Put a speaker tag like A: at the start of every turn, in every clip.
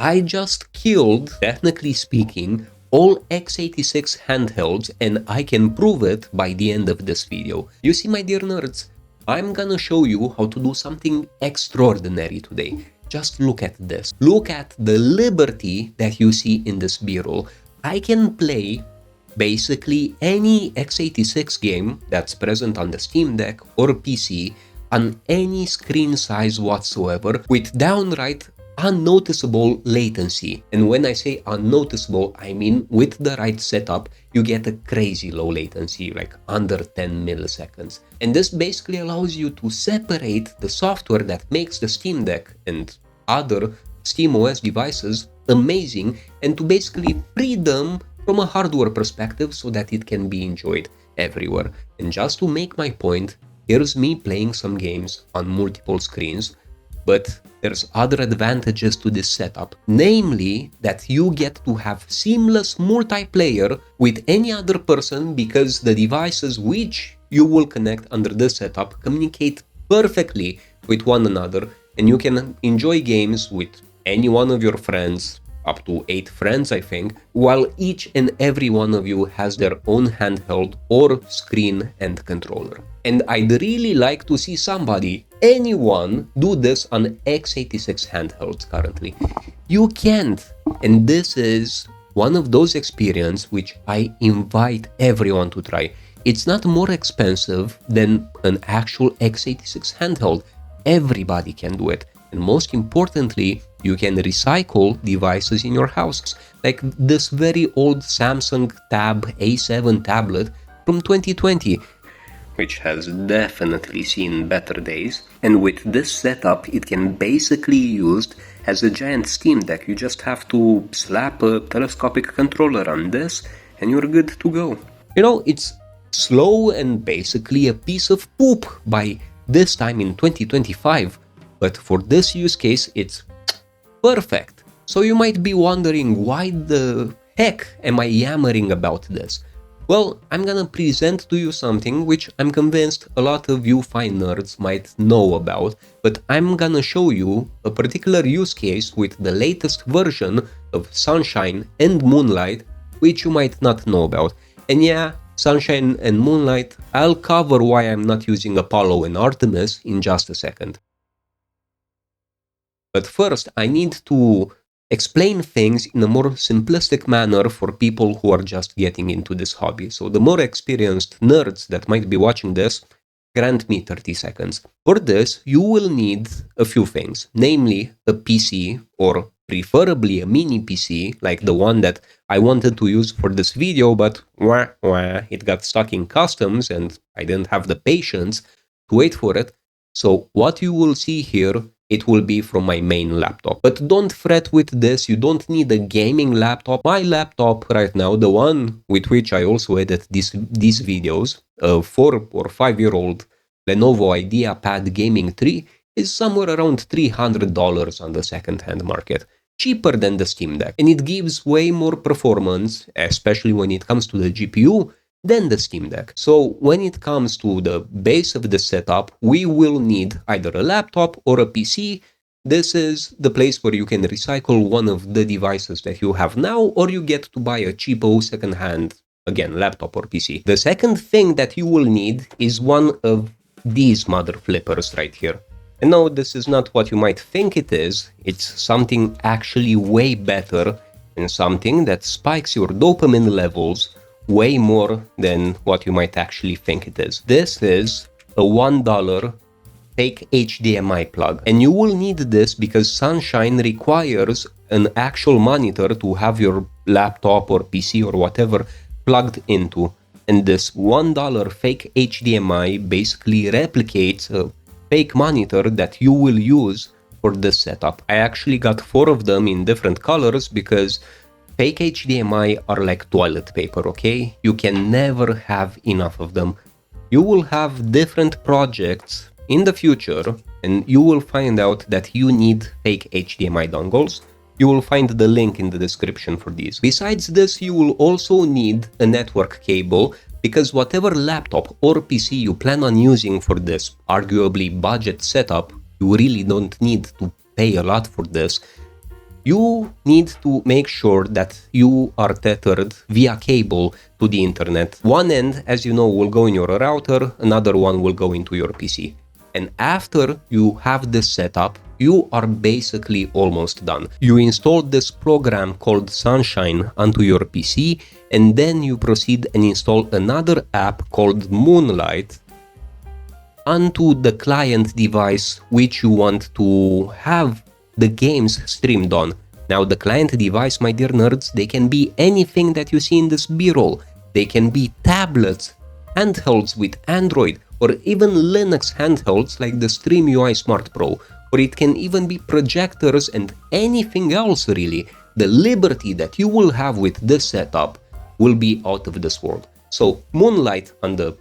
A: I just killed, technically speaking, all x86 handhelds, and I can prove it by the end of this video. You see, my dear nerds, I'm gonna show you how to do something extraordinary today. Just look at this. Look at the liberty that you see in this B-roll. I can play basically any x86 game that's present on the Steam Deck or PC on any screen size whatsoever with downright unnoticeable latency. And when I say unnoticeable, I mean with the right setup, you get a crazy low latency, like under 10 milliseconds. And this basically allows you to separate the software that makes the Steam Deck and other SteamOS devices amazing, and to basically free them from a hardware perspective so that it can be enjoyed everywhere. And just to make my point, here's me playing some games on multiple screens, but there's other advantages to this setup, namely that you get to have seamless multiplayer with any other person because the devices which you will connect under this setup communicate perfectly with one another, and you can enjoy games with any one of your friends, up to 8 friends I think, while each and every one of you has their own handheld or screen and controller. And I'd really like to see somebody, anyone, do this on x86 handhelds currently. You can't, and this is one of those experiences which I invite everyone to try. It's not more expensive than an actual x86 handheld. Everybody can do it. And most importantly, you can recycle devices in your house, like this very old Samsung Tab A7 tablet from 2020, which has definitely seen better days. And with this setup, it can basically be used as a giant Steam Deck. You just have to slap a telescopic controller on this, and you're good to go. You know, it's slow and basically a piece of poop by this time in 2025. But for this use case, it's perfect. So you might be wondering, why the heck am I yammering about this? Well, I'm gonna present to you something which I'm convinced a lot of you fine nerds might know about, but I'm gonna show you a particular use case with the latest version of Sunshine and Moonlight, which you might not know about. And yeah, Sunshine and Moonlight, I'll cover why I'm not using Apollo and Artemis in just a second. But first, I need to explain things in a more simplistic manner for people who are just getting into this hobby. So the more experienced nerds that might be watching this, grant me 30 seconds. For this, you will need a few things, namely a PC, or preferably a mini PC, like the one that I wanted to use for this video, but it got stuck in customs and I didn't have the patience to wait for it. So what you will see here, it will be from my main laptop. But don't fret with this, you don't need a gaming laptop. My laptop right now, the one with which I also edit these videos, a 4 or 5 year old Lenovo IdeaPad Gaming 3, is somewhere around $300 on the second-hand market. Cheaper than the Steam Deck. And it gives way more performance, especially when it comes to the GPU, than the Steam Deck. So when it comes to the base of the setup, we will need either a laptop or a PC. This is the place where you can recycle one of the devices that you have now, or you get to buy a cheapo second-hand, again, laptop or PC. The second thing that you will need is one of these mother flippers right here. And no, this is not what you might think it is. It's something actually way better, and something that spikes your dopamine levels way more than what you might actually think it is. This is a $1 fake HDMI plug, and you will need this because Sunshine requires an actual monitor to have your laptop or PC or whatever plugged into, and this $1 fake HDMI basically replicates a fake monitor that you will use for this setup. I actually got 4 of them in different colors because fake HDMI are like toilet paper, okay? You can never have enough of them. You will have different projects in the future, and you will find out that you need fake HDMI dongles. You will find the link in the description for these. Besides this, you will also need a network cable, because whatever laptop or PC you plan on using for this arguably budget setup, you really don't need to pay a lot for this. you need to make sure that you are tethered via cable to the internet. One end, as you know, will go in your router, another one will go into your PC. And after you have this setup, you are basically almost done. You install this program called Sunshine onto your PC, and then you proceed and install another app called Moonlight onto the client device which you want to have the games streamed on. Now, the client device, my dear nerds, they can be anything that you see in this B-roll. They can be tablets, handhelds with Android, or even Linux handhelds like the Trimui Smart Pro, or it can even be projectors and anything else really. The liberty that you will have with this setup will be out of this world. So Moonlight on the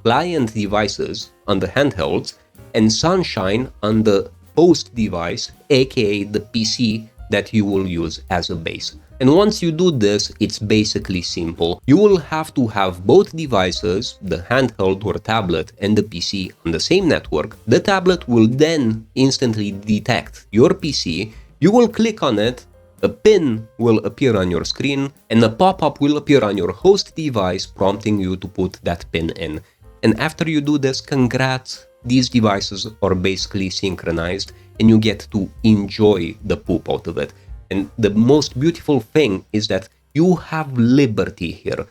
A: client devices, on the handhelds, and Sunshine on the host device, aka the PC that you will use as a base. And once you do this, it's basically simple. You will have to have both devices, the handheld or tablet and the PC, on the same network. The tablet will then instantly detect your PC. You will click on it, a pin will appear on your screen, and a pop-up will appear on your host device prompting you to put that pin in. And after you do this, congrats, these devices are basically synchronized and you get to enjoy the poop out of it. And the most beautiful thing is that you have liberty here.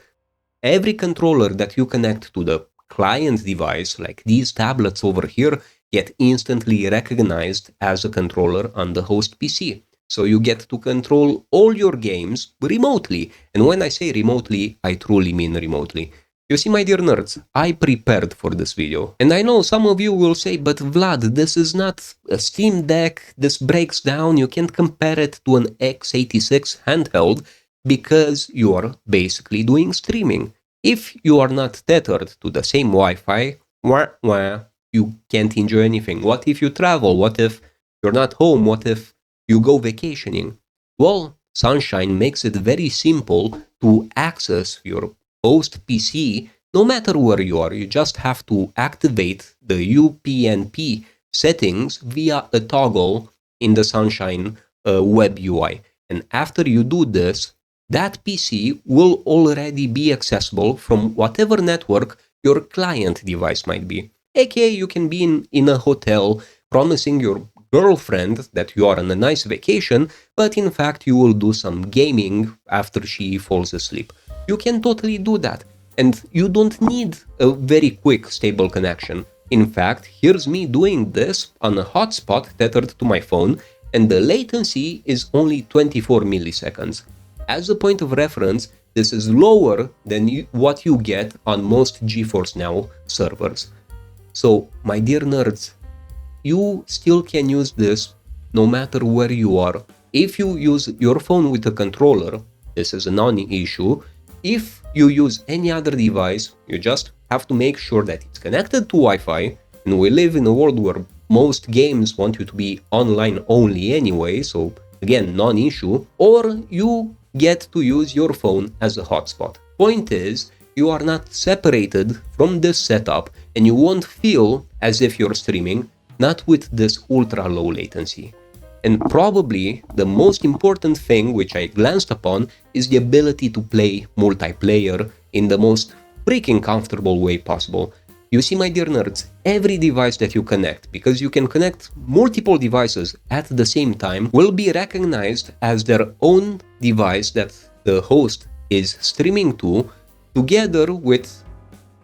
A: Every controller that you connect to the client device, like these tablets over here, get instantly recognized as a controller on the host PC. So you get to control all your games remotely. And when I say remotely, I truly mean remotely. You see, my dear nerds, I prepared for this video. And I know some of you will say, but Vlad, this is not a Steam Deck, this breaks down, you can't compare it to an x86 handheld because you are basically doing streaming. If you are not tethered to the same Wi-Fi, you can't enjoy anything. What if you travel? What if you're not home? What if you go vacationing? Well, Sunshine makes it very simple to access your host PC, no matter where you are. You just have to activate the UPnP settings via a toggle in the Sunshine web UI. And after you do this, that PC will already be accessible from whatever network your client device might be. AKA, you can be in a hotel promising your girlfriend that you are on a nice vacation, but in fact you will do some gaming after she falls asleep. You can totally do that, and you don't need a very quick, stable connection. In fact, here's me doing this on a hotspot tethered to my phone, and the latency is only 24 milliseconds. As a point of reference, this is lower than what you get on most GeForce Now servers. So, my dear nerds, you still can use this no matter where you are. If you use your phone with a controller, this is a non-issue. If you use any other device, you just have to make sure that it's connected to Wi-Fi, and we live in a world where most games want you to be online only anyway, so again, non-issue, or you get to use your phone as a hotspot. Point is, you are not separated from this setup, and you won't feel as if you're streaming, not with this ultra low latency. And probably the most important thing which I glanced upon is the ability to play multiplayer in the most freaking comfortable way possible. You see, my dear nerds, every device that you connect, because you can connect multiple devices at the same time, will be recognized as their own device that the host is streaming to, together with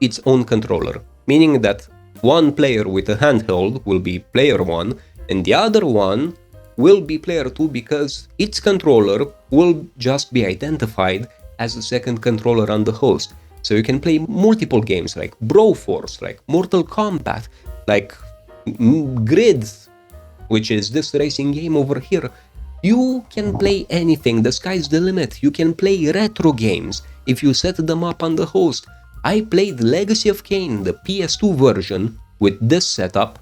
A: its own controller. Meaning that one player with a handheld will be player 1, and the other one will be player 2 because its controller will just be identified as a second controller on the host. So you can play multiple games like Broforce, like Mortal Kombat, like Grid, which is this racing game over here. You can play anything, the sky's the limit. You can play retro games if you set them up on the host. I played Legacy of Kain, the PS2 version, with this setup.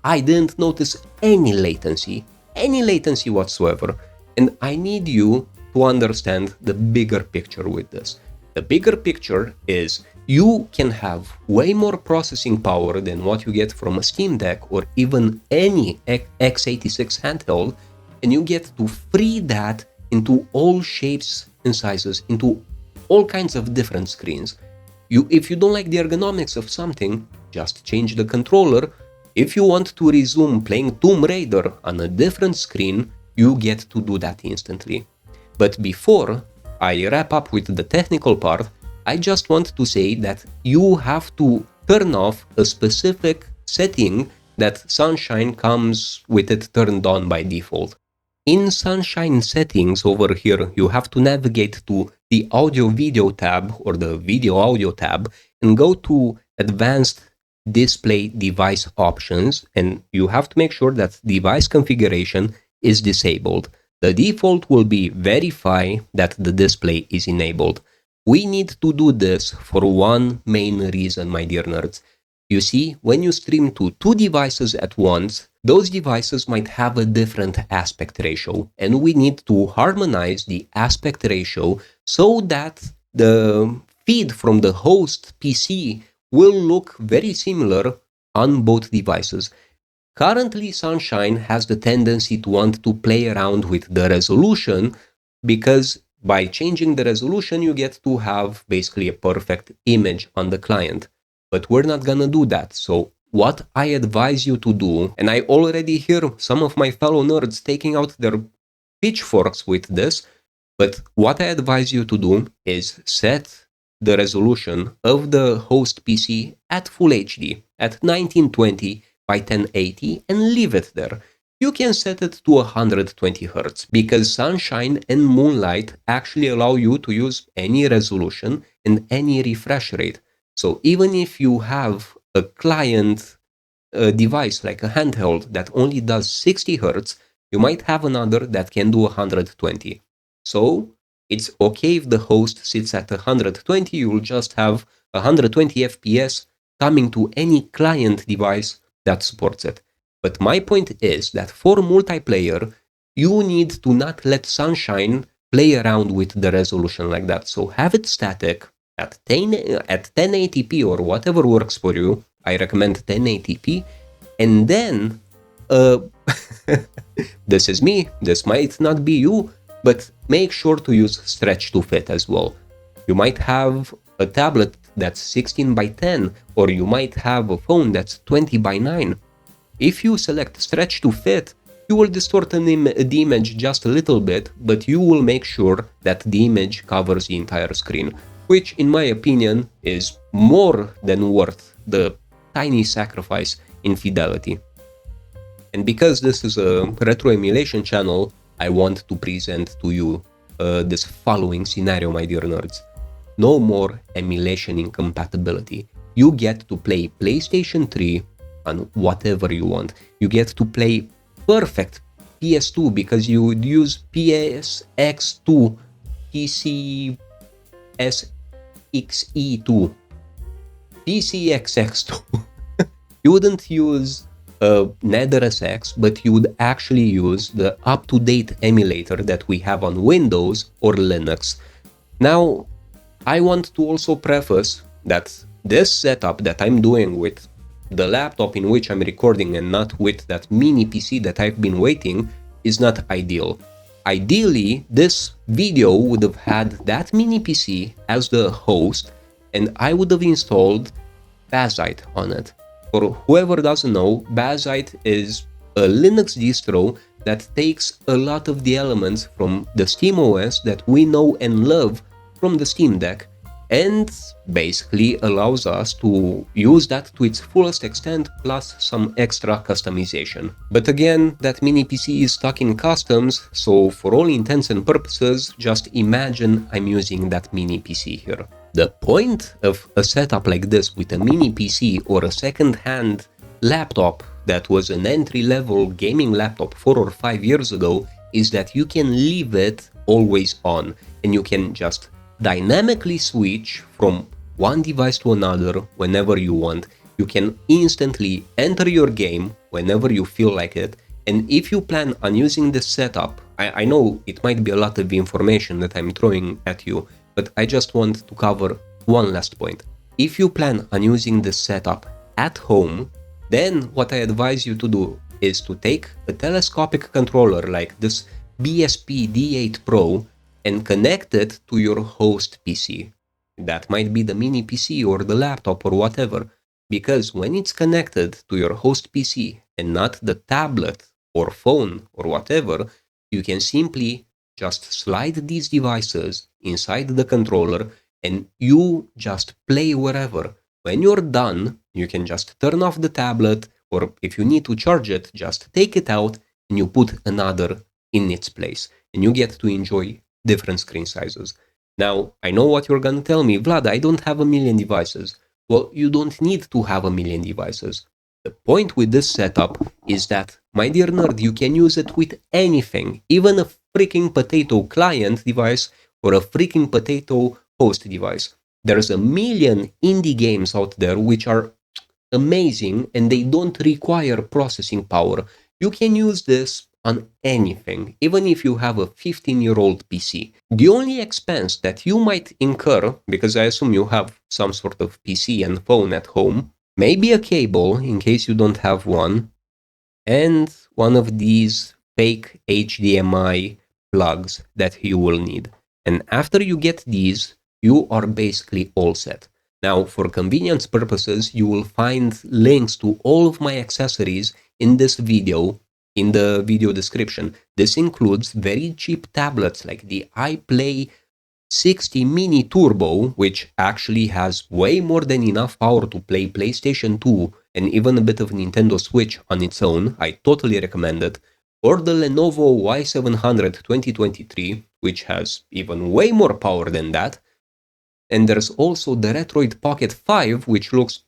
A: I didn't notice any latency whatsoever. And I need you to understand the bigger picture with this. The bigger picture is you can have way more processing power than what you get from a Steam Deck or even any x86 handheld, and you get to free that into all shapes and sizes, into all kinds of different screens. If you don't like the ergonomics of something, just change the controller. If you want to resume playing Tomb Raider on a different screen, you get to do that instantly. But before I wrap up with the technical part, I just want to say that you have to turn off a specific setting that Sunshine comes with it turned on by default. In Sunshine settings over here, you have to navigate to the audio video tab or the video audio tab and go to advanced display device options, and you have to make sure that device configuration is disabled. The default will be verify that the display is enabled. We need to do this for one main reason, my dear nerds. You see, when you stream to two devices at once, those devices might have a different aspect ratio, and we need to harmonize the aspect ratio so that the feed from the host PC will look very similar on both devices. Currently, Sunshine has the tendency to want to play around with the resolution, because by changing the resolution, you get to have basically a perfect image on the client. But we're not gonna do that. So what I advise you to do, and I already hear some of my fellow nerds taking out their pitchforks with this, but what I advise you to do is set the resolution of the host PC at Full HD, at 1920 by 1080, and leave it there. You can set it to 120 Hz, because Sunshine and Moonlight actually allow you to use any resolution and any refresh rate. So even if you have a client device like a handheld that only does 60 Hz, you might have another that can do 120. So it's okay if the host sits at 120, you'll just have 120 FPS coming to any client device that supports it. But my point is that for multiplayer, you need to not let Sunshine play around with the resolution like that. So have it static at 1080p or whatever works for you. I recommend 1080p. And then, this is me, this might not be you, but make sure to use stretch to fit as well. You might have a tablet that's 16 by 10, or you might have a phone that's 20 by 9. If you select stretch to fit, you will distort the image just a little bit, but you will make sure that the image covers the entire screen, which in my opinion is more than worth the tiny sacrifice in fidelity. And because this is a retro emulation channel, I want to present to you this following scenario, my dear nerds. No more emulation incompatibility. You get to play PlayStation 3 on whatever you want. You get to play perfect PS2 because you would use PSX2, PCSXE2, PCXX2. You wouldn't use NetherSX, but you would actually use the up-to-date emulator that we have on Windows or Linux. Now, I want to also preface that this setup that I'm doing with the laptop in which I'm recording and not with that mini PC that I've been waiting is not ideal. Ideally, this video would have had that mini PC as the host, and I would have installed Bazzite on it. For whoever doesn't know, Bazzite is a Linux distro that takes a lot of the elements from the SteamOS that we know and love from the Steam Deck, and basically allows us to use that to its fullest extent, plus some extra customization. But again, that mini PC is stuck in customs, so for all intents and purposes, just imagine I'm using that mini PC here. The point of a setup like this with a mini PC or a second-hand laptop that was an entry-level gaming laptop 4 or 5 years ago is that you can leave it always on, and you can just dynamically switch from one device to another whenever you want. You can instantly enter your game whenever you feel like it, and if you plan on using this setup, I know it might be a lot of information that I'm throwing at you, but I just want to cover one last point. If you plan on using this setup at home, then what I advise you to do is to take a telescopic controller like this BSP D8 Pro and connect it to your host PC. That might be the mini PC or the laptop or whatever, because when it's connected to your host PC and not the tablet or phone or whatever, you can simply just slide these devices inside the controller and you just play wherever. When you're done, you can just turn off the tablet, or if you need to charge it, just take it out and you put another in its place, and you get to enjoy different screen sizes. Now, I know what you're gonna tell me, Vlad, I don't have a million devices. Well, you don't need to have a million devices. The point with this setup is that, my dear nerd, you can use it with anything, even a freaking potato client device or a freaking potato host device. There's a million indie games out there which are amazing and they don't require processing power. You can use this on anything, even if you have a 15-year-old PC. The only expense that you might incur, because I assume you have some sort of PC and phone at home, maybe a cable in case you don't have one, and one of these fake HDMI plugs that you will need. And after you get these, you are basically all set. Now, for convenience purposes, you will find links to all of my accessories in this video, in the video description. This includes very cheap tablets like the iPlay 60 Mini Turbo, which actually has way more than enough power to play PlayStation 2 and even a bit of Nintendo Switch on its own. I totally recommend it. Or the Lenovo Y700 2023, which has even way more power than that. And there's also the Retroid Pocket 5, which looks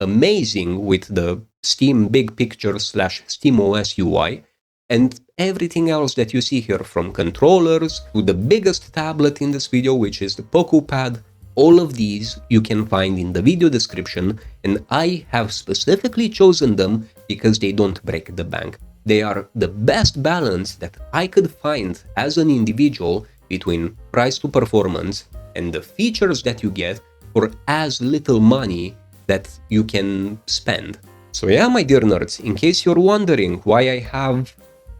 A: amazing with the Steam Big Picture / SteamOS UI. And everything else that you see here, from controllers to the biggest tablet in this video, which is the PocoPad, all of these you can find in the video description, and I have specifically chosen them because they don't break the bank. They are the best balance that I could find as an individual between price to performance and the features that you get for as little money that you can spend. So yeah, my dear nerds, in case you're wondering why I have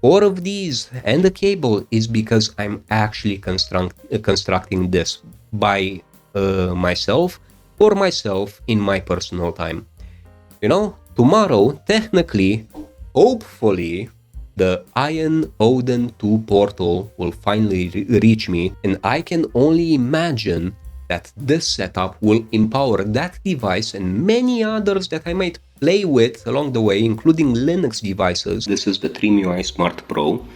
A: 4 of these and a cable, is because I'm actually constructing this by myself, for myself, in my personal time. You know, tomorrow, technically, hopefully, the Iron Odin 2 portal will finally reach me, and I can only imagine that this setup will empower that device and many others that I might play with along the way, including Linux devices. This is the Trimui Smart Pro,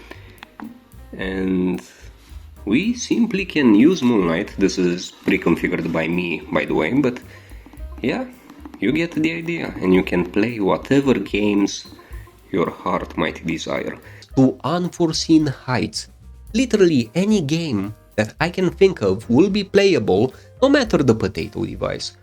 A: and we simply can use Moonlight. This is pre-configured by me, by the way, but yeah, you get the idea, and you can play whatever games your heart might desire. To unforeseen heights. Literally any game that I can think of will be playable, no matter the potato device.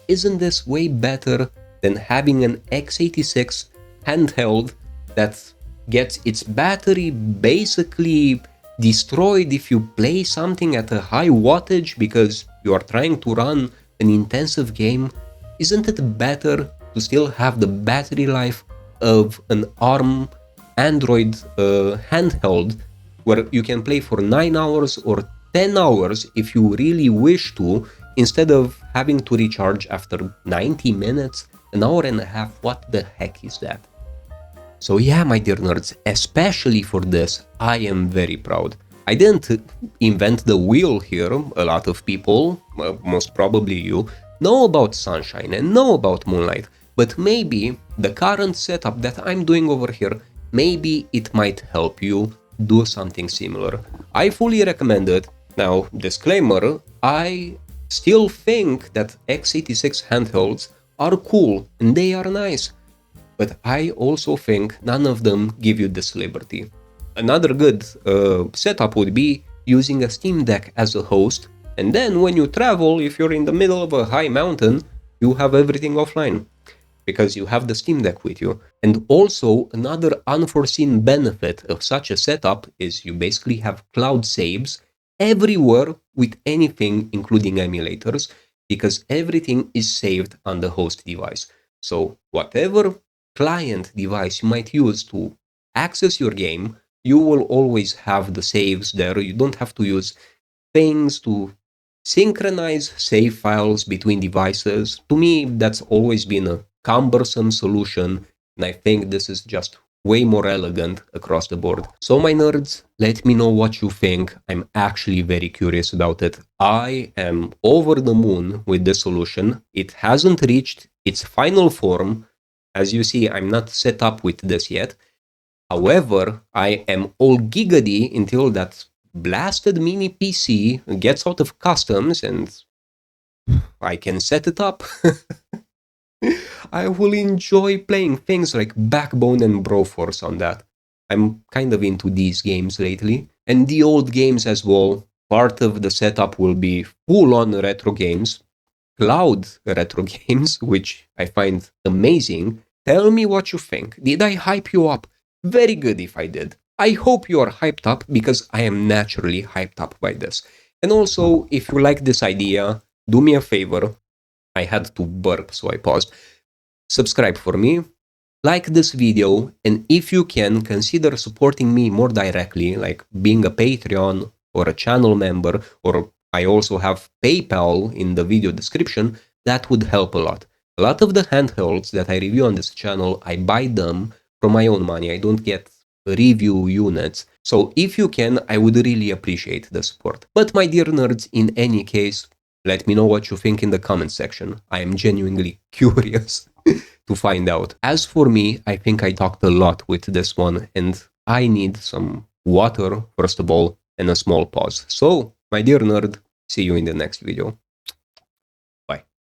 A: Isn't this way better than having an x86 handheld that gets its battery basically destroyed if you play something at a high wattage because you are trying to run an intensive game? Isn't it better to still have the battery life of an ARM Android handheld where you can play for 9 hours or 10 hours if you really wish to, instead of having to recharge after 90 minutes, an hour and a half? What the heck is that? So yeah, my dear nerds, especially for this, I am very proud. I didn't invent the wheel here. A lot of people, most probably you, know about Sunshine and know about Moonlight. But maybe the current setup that I'm doing over here, maybe it might help you do something similar. I fully recommend it. Now, disclaimer, I still think that x86 handhelds are cool and they are nice, but I also think none of them give you this liberty. Another good setup would be using a Steam Deck as a host, and then when you travel, if you're in the middle of a high mountain, you have everything offline, because you have the Steam Deck with you. And also, another unforeseen benefit of such a setup is you basically have cloud saves everywhere with anything, including emulators, because everything is saved on the host device. So whatever client device you might use to access your game, you will always have the saves there. You don't have to use things to synchronize save files between devices. To me, that's always been a cumbersome solution, and I think this is just way more elegant across the board. So my nerds, let me know what you think. I'm actually very curious about it. I am over the moon with this solution. It hasn't reached its final form. As you see, I'm not set up with this yet. However, I am all giggity until that blasted mini PC gets out of customs and I can set it up. I will enjoy playing things like Backbone and Broforce on that. I'm kind of into these games lately. And the old games as well. Part of the setup will be full-on retro games, cloud retro games, which I find amazing. Tell me what you think. Did I hype you up? Very good if I did. I hope you are hyped up because I am naturally hyped up by this. And also, if you like this idea, do me a favor. I had to burp, so I paused. Subscribe for me, like this video, and if you can, consider supporting me more directly, like being a Patreon or a channel member, or I also have PayPal in the video description. That would help a lot. A lot of the handhelds that I review on this channel, I buy them from my own money. I don't get review units. So if you can, I would really appreciate the support. But my dear nerds, in any case, let me know what you think in the comment section. I am genuinely curious to find out. As for me, I think I talked a lot with this one, and I need some water, first of all, and a small pause. So, my dear nerd, see you in the next video.